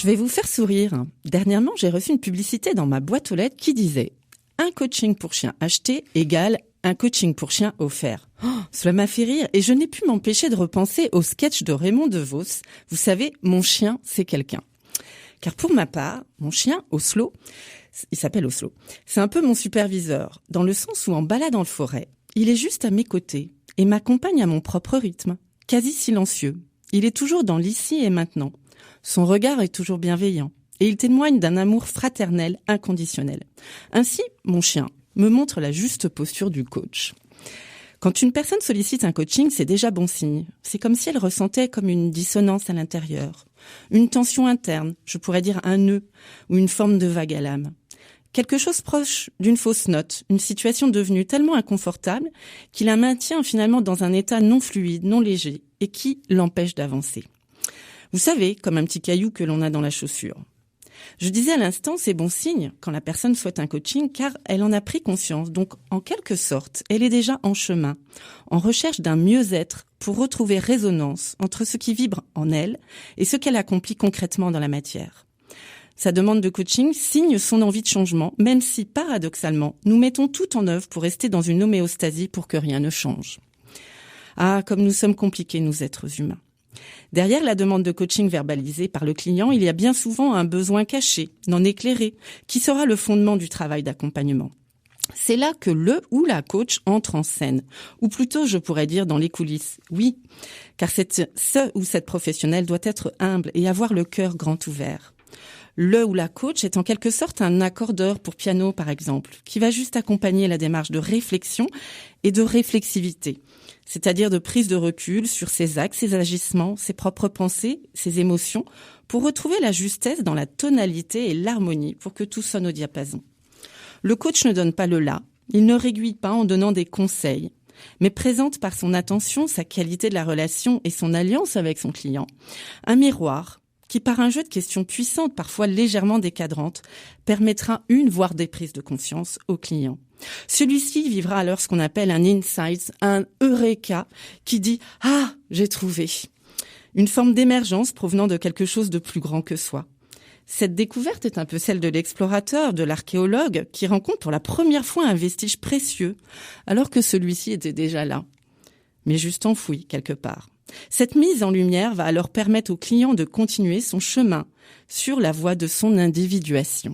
Je vais vous faire sourire. Dernièrement, j'ai reçu une publicité dans ma boîte aux lettres qui disait « Un coaching pour chien acheté égale un coaching pour chien offert ». Cela m'a fait rire et je n'ai pu m'empêcher de repenser au sketch de Raymond DeVos. Vous savez, mon chien, c'est quelqu'un. Car pour ma part, mon chien, Oslo, il s'appelle Oslo, c'est un peu mon superviseur, dans le sens où en balade en forêt, il est juste à mes côtés et m'accompagne à mon propre rythme, quasi silencieux. Il est toujours dans l'ici et maintenant. Son regard est toujours bienveillant et il témoigne d'un amour fraternel inconditionnel. Ainsi, mon chien me montre la juste posture du coach. Quand une personne sollicite un coaching, c'est déjà bon signe. C'est comme si elle ressentait comme une dissonance à l'intérieur, une tension interne, je pourrais dire un nœud ou une forme de vague à l'âme. Quelque chose proche d'une fausse note, une situation devenue tellement inconfortable qu'il la maintient finalement dans un état non fluide, non léger et qui l'empêche d'avancer. Vous savez, comme un petit caillou que l'on a dans la chaussure. Je disais à l'instant, c'est bon signe quand la personne souhaite un coaching car elle en a pris conscience. Donc, en quelque sorte, elle est déjà en chemin, en recherche d'un mieux-être pour retrouver résonance entre ce qui vibre en elle et ce qu'elle accomplit concrètement dans la matière. Sa demande de coaching signe son envie de changement, même si, paradoxalement, nous mettons tout en œuvre pour rester dans une homéostasie pour que rien ne change. Ah, comme nous sommes compliqués, nous êtres humains. Derrière la demande de coaching verbalisée par le client, il y a bien souvent un besoin caché, non éclairé, qui sera le fondement du travail d'accompagnement. C'est là que le ou la coach entre en scène, ou plutôt je pourrais dire dans les coulisses, oui, car ce ou cette professionnelle doit être humble et avoir le cœur grand ouvert. Le ou la coach est en quelque sorte un accordeur pour piano par exemple, qui va juste accompagner la démarche de réflexion et de réflexivité. C'est-à-dire de prise de recul sur ses actes, ses agissements, ses propres pensées, ses émotions, pour retrouver la justesse dans la tonalité et l'harmonie pour que tout sonne au diapason. Le coach ne donne pas le là, il ne réduit pas en donnant des conseils, mais présente par son attention, sa qualité de la relation et son alliance avec son client, un miroir qui, par un jeu de questions puissantes, parfois légèrement décadrantes, permettra une, voire des prises de conscience au client. Celui-ci vivra alors ce qu'on appelle un insight, un eureka, qui dit « Ah, j'ai trouvé !» Une forme d'émergence provenant de quelque chose de plus grand que soi. Cette découverte est un peu celle de l'explorateur, de l'archéologue, qui rencontre pour la première fois un vestige précieux, alors que celui-ci était déjà là, mais juste enfoui quelque part. Cette mise en lumière va alors permettre au client de continuer son chemin sur la voie de son individuation.